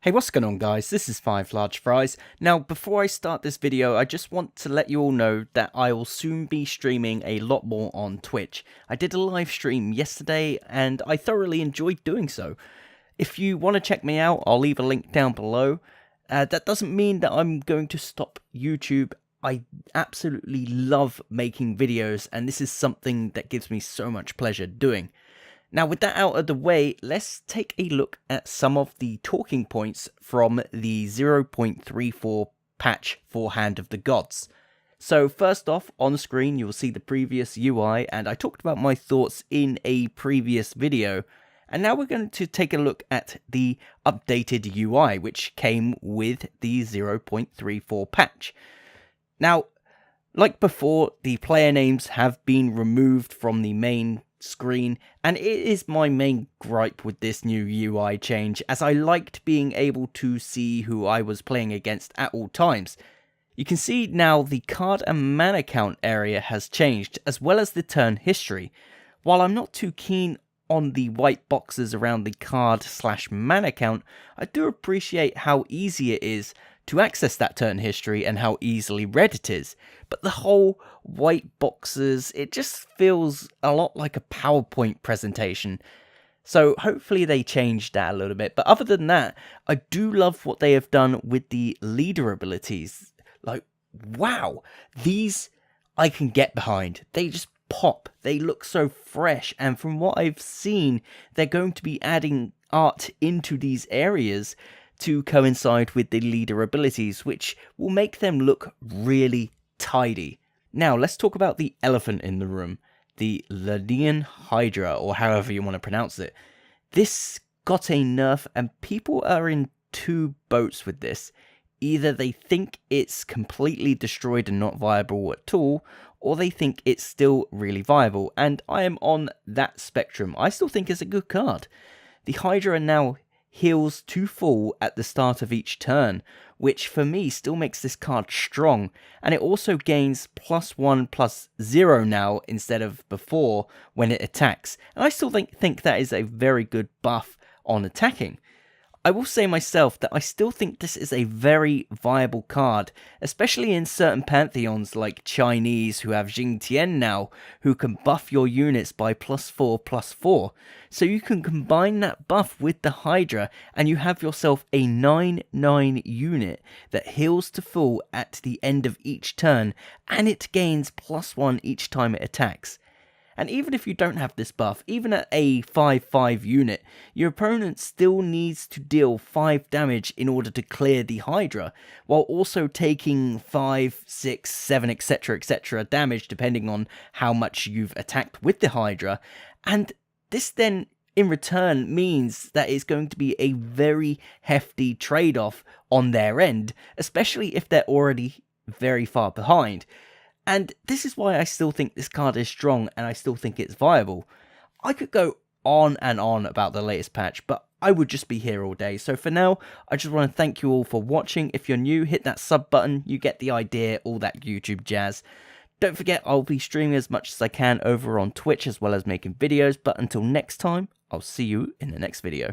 Hey, what's going on guys, this is FiveLargeFries. Now before I start this video, I just want to let you all know that I will soon be streaming a lot more on Twitch. I did a live stream yesterday and I thoroughly enjoyed doing so. If you want to check me out, I'll leave a link down below. That doesn't mean that I'm going to stop YouTube. I absolutely love making videos and this is something that gives me so much pleasure doing. Now with that out of the way, let's take a look at some of the talking points from the 0.34 patch for Hand of the Gods. So first off, on screen you'll see the previous UI, and I talked about my thoughts in a previous video. And now we're going to take a look at the updated UI, which came with the 0.34 patch. Now, like before, the player names have been removed from the main screen, and it is my main gripe with this new UI change, as I liked being able to see who I was playing against at all times. You can see now the card and mana count area has changed, as well as the turn history. While I'm not too keen on the white boxes around the card / mana count, I do appreciate how easy it is to access that turn history and how easily read it is. But the whole white boxes, it just feels a lot like a PowerPoint presentation. So hopefully they change that a little bit. But other than that, I do love what they have done with the leader abilities. Like, wow, these I can get behind. They just pop. They look so fresh. And from what I've seen, they're going to be adding art into these areas to coincide with the leader abilities, which will make them look really tidy. Now let's talk about the elephant in the room, the Lydian Hydra, or however you want to pronounce it. This got a nerf and people are in two boats with this. Either they think it's completely destroyed and not viable at all, or they think it's still really viable, and I am on that spectrum. I still think it's a good card. The Hydra now heals to full at the start of each turn, which for me still makes this card strong, and it also gains +1/+0 now instead of before when it attacks, and I still think that is a very good buff on attacking. I will say myself that I still think this is a very viable card, especially in certain pantheons like Chinese who have Jingtian now, who can buff your units by +4/+4. So you can combine that buff with the Hydra and you have yourself a 9/9 unit that heals to full at the end of each turn, and it gains +1 each time it attacks. And even if you don't have this buff, even at a 5/5 unit, your opponent still needs to deal 5 damage in order to clear the Hydra, while also taking 5, 6, 7, etc. damage depending on how much you've attacked with the Hydra. And this then in return means that it's going to be a very hefty trade-off on their end, especially if they're already very far behind. And this is why I still think this card is strong and I still think it's viable. I could go on and on about the latest patch, but I would just be here all day. So for now, I just want to thank you all for watching. If you're new, hit that sub button. You get the idea, all that YouTube jazz. Don't forget, I'll be streaming as much as I can over on Twitch as well as making videos. But until next time, I'll see you in the next video.